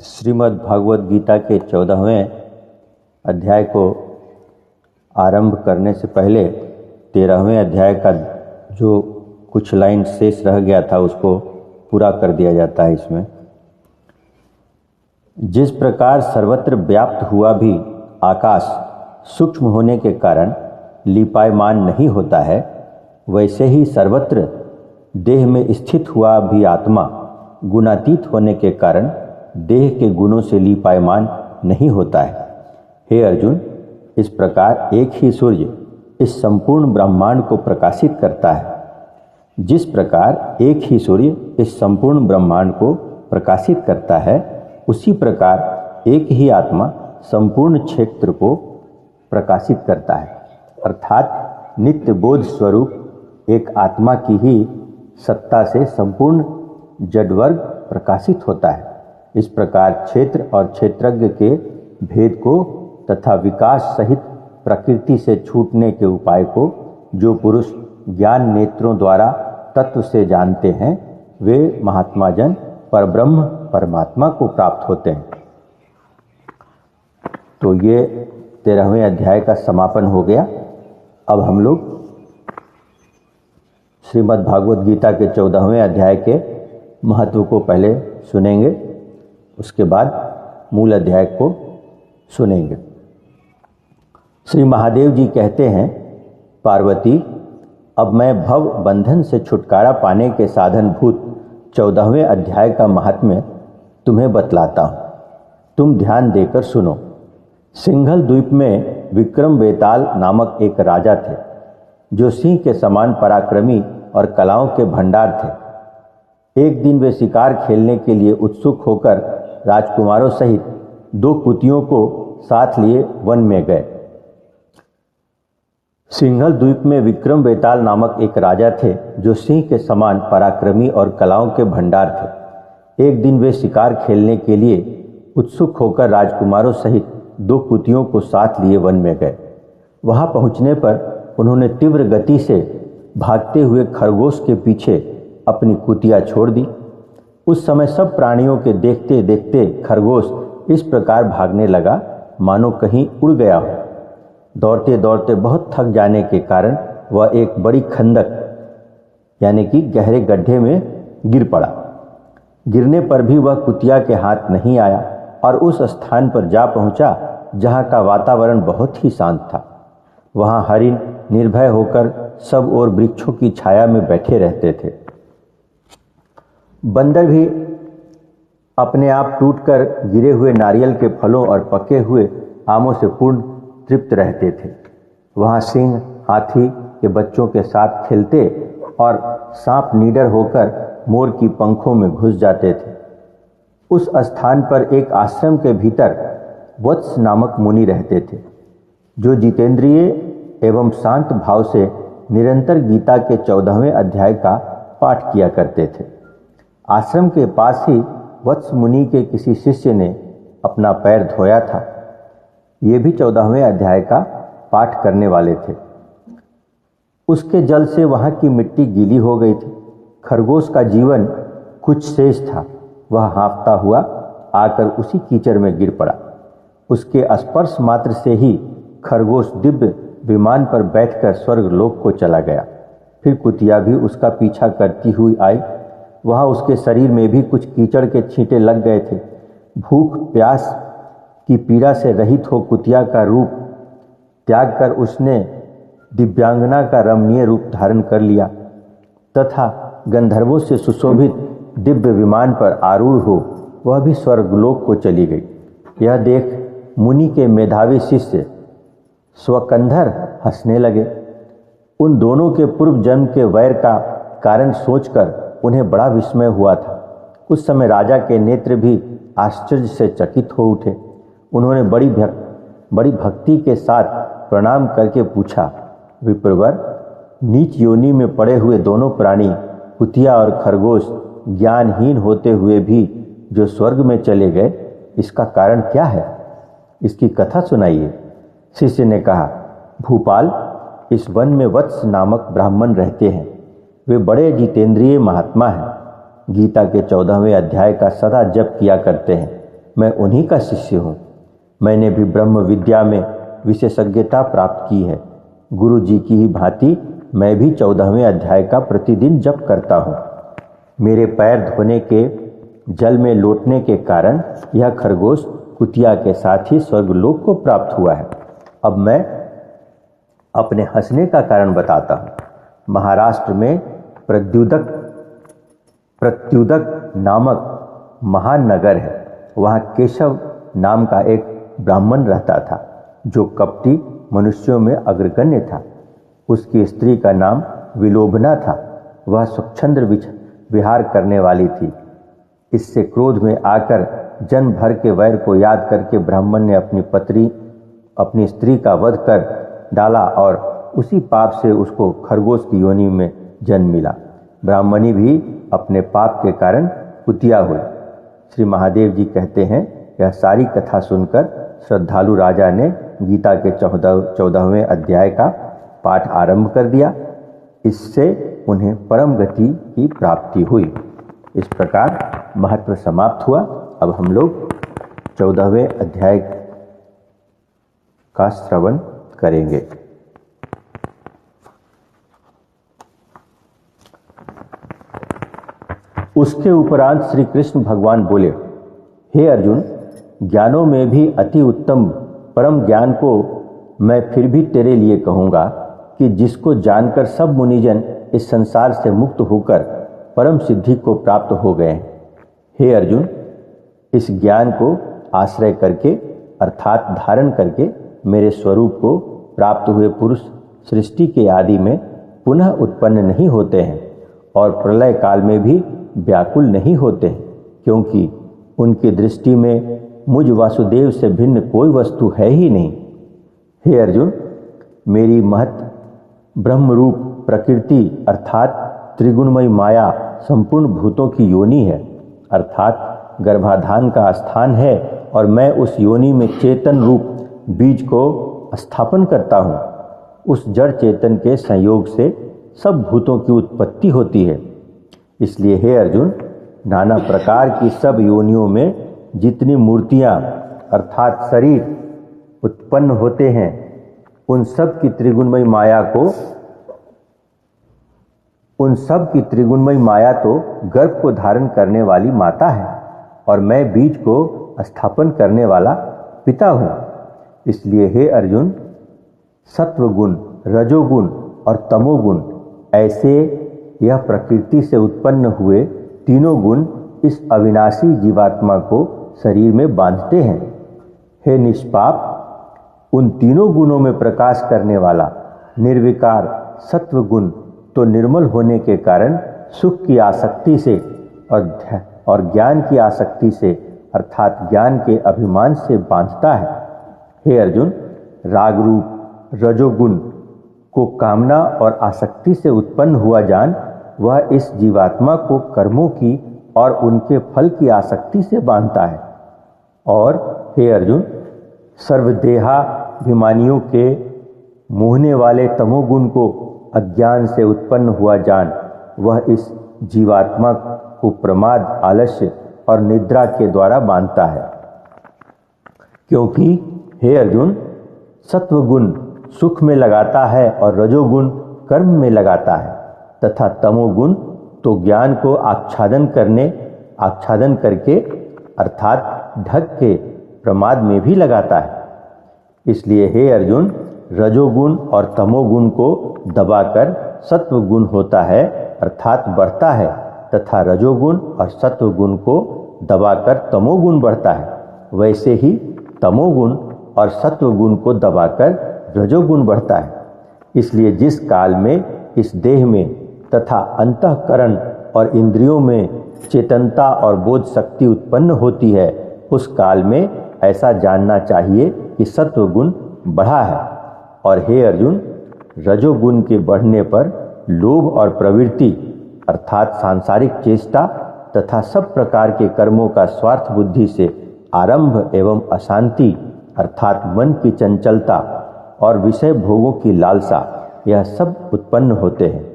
श्रीमद् भागवत गीता के 14वें अध्याय को आरंभ करने से पहले 13वें अध्याय का जो कुछ लाइन शेष रह गया था उसको पूरा कर दिया जाता है। इसमें जिस प्रकार सर्वत्र व्याप्त हुआ भी आकाश सूक्ष्म होने के कारण लिपायमान नहीं होता है, वैसे ही सर्वत्र देह में स्थित हुआ भी आत्मा गुणातीत होने के कारण देह के गुणों से लिपायमान नहीं होता है। हे अर्जुन, इस प्रकार एक ही सूर्य इस संपूर्ण ब्रह्मांड को प्रकाशित करता है। जिस प्रकार एक ही सूर्य इस संपूर्ण ब्रह्मांड को प्रकाशित करता है, उसी प्रकार एक ही आत्मा संपूर्ण क्षेत्र को प्रकाशित करता है। अर्थात नित्य बोध स्वरूप एक आत्मा की ही सत्ता से संपूर्ण जडवर्ग प्रकाशित होता है। इस प्रकार क्षेत्र और क्षेत्रज्ञ के भेद को तथा विकास सहित प्रकृति से छूटने के उपाय को जो पुरुष ज्ञान नेत्रों द्वारा तत्व से जानते हैं, वे महात्मा जन परब्रह्म परमात्मा को प्राप्त होते हैं। तो ये 13वें अध्याय का समापन हो गया। अब हम लोग श्रीमद् भागवत गीता के 14वें अध्याय के महत्व को पहले सुनेंगे, उसके बाद मूल अध्याय को सुनेंगे। श्री महादेव जी कहते हैं, पार्वती, अब मैं भव बंधन से छुटकारा पाने के साधन भूत 14वें अध्याय का महात्म्य तुम्हें बतलाता हूँ। तुम ध्यान देकर सुनो। सिंघल द्वीप में विक्रम बेताल नामक एक राजा थे, जो सिंह के समान पराक्रमी और कलाओं के भंडार थे। एक दिन वे शिकार खेलने के लिए उत्सुक होकर राजकुमारों सहित 2 कुतियों को साथ लिए वन में गए। सिंघल द्वीप में विक्रम बेताल नामक एक राजा थे, जो सिंह के समान पराक्रमी और कलाओं के भंडार थे। एक दिन वे शिकार खेलने के लिए उत्सुक होकर राजकुमारों सहित 2 कुतियों को साथ लिए वन में गए। वहां पहुंचने पर उन्होंने तीव्र गति से भागते हुए खरगोश के पीछे अपनी कुतिया छोड़ दी। उस समय सब प्राणियों के देखते देखते खरगोश इस प्रकार भागने लगा मानो कहीं उड़ गया हो। दौड़ते दौड़ते बहुत थक जाने के कारण वह एक बड़ी खंदक यानी कि गहरे गड्ढे में गिर पड़ा। गिरने पर भी वह कुतिया के हाथ नहीं आया और उस स्थान पर जा पहुंचा जहां का वातावरण बहुत ही शांत था। वहां हरिण निर्भय होकर सब ओर वृक्षों की छाया में बैठे रहते थे। बंदर भी अपने आप टूटकर गिरे हुए नारियल के फलों और पके हुए आमों से पूर्ण तृप्त रहते थे। वहां सिंह हाथी के बच्चों के साथ खेलते और सांप निडर होकर मोर की पंखों में घुस जाते थे। उस स्थान पर एक आश्रम के भीतर वत्स नामक मुनि रहते थे, जो जितेंद्रिय एवं शांत भाव से निरंतर गीता के 14वें अध्याय का पाठ किया करते थे। आश्रम के पास ही वत्स मुनि के किसी शिष्य ने अपना पैर धोया था। ये भी 14वें अध्याय का पाठ करने वाले थे। उसके जल से वहां की मिट्टी गीली हो गई थी। खरगोश का जीवन कुछ शेष था। वह हाँफता हुआ आकर उसी कीचड़ में गिर पड़ा। उसके स्पर्श मात्र से ही खरगोश दिव्य विमान पर बैठकर स्वर्ग लोक को चला गया। फिर कुतिया भी उसका पीछा करती हुई आई। वहां उसके शरीर में भी कुछ कीचड़ के छींटे लग गए थे। भूख प्यास की पीड़ा से रहित हो कुतिया का रूप त्याग कर उसने दिव्यांगना का रमणीय रूप धारण कर लिया तथा गंधर्वों से सुशोभित दिव्य विमान पर आरूढ़ हो वह भी स्वर्गलोक को चली गई। यह देख मुनि के मेधावी शिष्य स्वकंधर हंसने लगे। उन दोनों के पूर्व जन्म के वैर का कारण सोचकर उन्हें बड़ा विस्मय हुआ था। उस समय राजा के नेत्र भी आश्चर्य से चकित हो उठे। उन्होंने बड़ी भक्ति के साथ प्रणाम करके पूछा, विप्रवर, नीच योनि में पड़े हुए दोनों प्राणी कुतिया और खरगोश ज्ञानहीन होते हुए भी जो स्वर्ग में चले गए, इसका कारण क्या है? इसकी कथा सुनाइए। शिष्य ने कहा, भूपाल, इस वन में वत्स नामक ब्राह्मण रहते हैं। वे बड़े जितेंद्रिय महात्मा हैं। गीता के 14वें अध्याय का सदा जप किया करते हैं। मैं उन्हीं का शिष्य हूँ। मैंने भी ब्रह्म विद्या में विशेषज्ञता प्राप्त की है। गुरु जी की ही भांति मैं भी 14वें अध्याय का प्रतिदिन जप करता हूँ। मेरे पैर धोने के जल में लौटने के कारण यह खरगोश कुतिया के साथ ही स्वर्गलोक को प्राप्त हुआ है। अब मैं अपने हंसने का कारण बताता हूँ। महाराष्ट्र में प्रत्युदक नामक महान नगर है। वहाँ केशव नाम का एक ब्राह्मण रहता था जो कपटी मनुष्यों में अग्रगण्य था। उसकी स्त्री का नाम विलोभना था। वह स्वच्छंद विहार करने वाली थी। इससे क्रोध में आकर जन्म भर के वैर को याद करके ब्राह्मण ने अपनी स्त्री का वध कर डाला और उसी पाप से उसको खरगोश की योनि में जन्म मिला। ब्राह्मणी भी अपने पाप के कारण कुतिया हुई। श्री महादेव जी कहते हैं, यह सारी कथा सुनकर श्रद्धालु राजा ने गीता के 14वें अध्याय का पाठ आरंभ कर दिया। इससे उन्हें परम गति की प्राप्ति हुई। इस प्रकार महत्व समाप्त हुआ। अब हम लोग 14वें अध्याय का श्रवण करेंगे। उसके उपरांत श्री कृष्ण भगवान बोले, हे अर्जुन, ज्ञानों में भी अति उत्तम परम ज्ञान को मैं फिर भी तेरे लिए कहूँगा कि जिसको जानकर सब मुनिजन इस संसार से मुक्त होकर परम सिद्धि को प्राप्त हो गए। हे अर्जुन, इस ज्ञान को आश्रय करके अर्थात धारण करके मेरे स्वरूप को प्राप्त हुए पुरुष सृष्टि के आदि में पुनः उत्पन्न नहीं होते हैं और प्रलय काल में भी व्याकुल नहीं होते हैं, क्योंकि उनकी दृष्टि में मुझ वासुदेव से भिन्न कोई वस्तु है ही नहीं। हे अर्जुन, मेरी महत ब्रह्मरूप प्रकृति अर्थात त्रिगुणमयी माया संपूर्ण भूतों की योनि है, अर्थात गर्भाधान का स्थान है और मैं उस योनि में चेतन रूप बीज को स्थापन करता हूँ। उस जड़ चेतन के संयोग से सब भूतों की उत्पत्ति होती है। इसलिए हे अर्जुन, नाना प्रकार की सब योनियों में जितनी मूर्तियां अर्थात शरीर उत्पन्न होते हैं, उन सब की त्रिगुणमयी माया तो गर्भ को धारण करने वाली माता है और मैं बीज को स्थापन करने वाला पिता हूँ। इसलिए हे अर्जुन, सत्वगुण, रजोगुण और तमोगुण ऐसे यह प्रकृति से उत्पन्न हुए तीनों गुण इस अविनाशी जीवात्मा को शरीर में बांधते हैं। हे निष्पाप, उन तीनों गुणों में प्रकाश करने वाला निर्विकार सत्व गुण तो निर्मल होने के कारण सुख की आसक्ति से और ज्ञान की आसक्ति से अर्थात ज्ञान के अभिमान से बांधता है। हे अर्जुन, राग रूप रजोगुण को कामना और आसक्ति से उत्पन्न हुआ जान, वह इस जीवात्मा को कर्मों की और उनके फल की आसक्ति से बांधता है। और हे अर्जुन, सर्वदेहाभिमानियों के मोहने वाले तमोगुण को अज्ञान से उत्पन्न हुआ जान, वह इस जीवात्मा को प्रमाद, आलस्य और निद्रा के द्वारा बांधता है। क्योंकि हे अर्जुन, सत्वगुण सुख में लगाता है और रजोगुण कर्म में लगाता है तथा तमोगुण तो ज्ञान को आच्छादन करके अर्थात ढक के प्रमाद में भी लगाता है। इसलिए हे अर्जुन, रजोगुण और तमोगुण को दबाकर सत्वगुण होता है अर्थात बढ़ता है तथा रजोगुण और सत्वगुण को दबाकर तमोगुण बढ़ता है। वैसे ही तमोगुण और सत्वगुण को दबाकर रजोगुण बढ़ता है। इसलिए जिस काल में इस देह में तथा अंतःकरण और इंद्रियों में चेतनता और बोध शक्ति उत्पन्न होती है, उस काल में ऐसा जानना चाहिए कि सत्वगुण बढ़ा है। और हे अर्जुन, रजोगुण के बढ़ने पर लोभ और प्रवृत्ति अर्थात सांसारिक चेष्टा तथा सब प्रकार के कर्मों का स्वार्थ बुद्धि से आरंभ एवं अशांति अर्थात मन की चंचलता और विषय भोगों की लालसा, यह सब उत्पन्न होते हैं।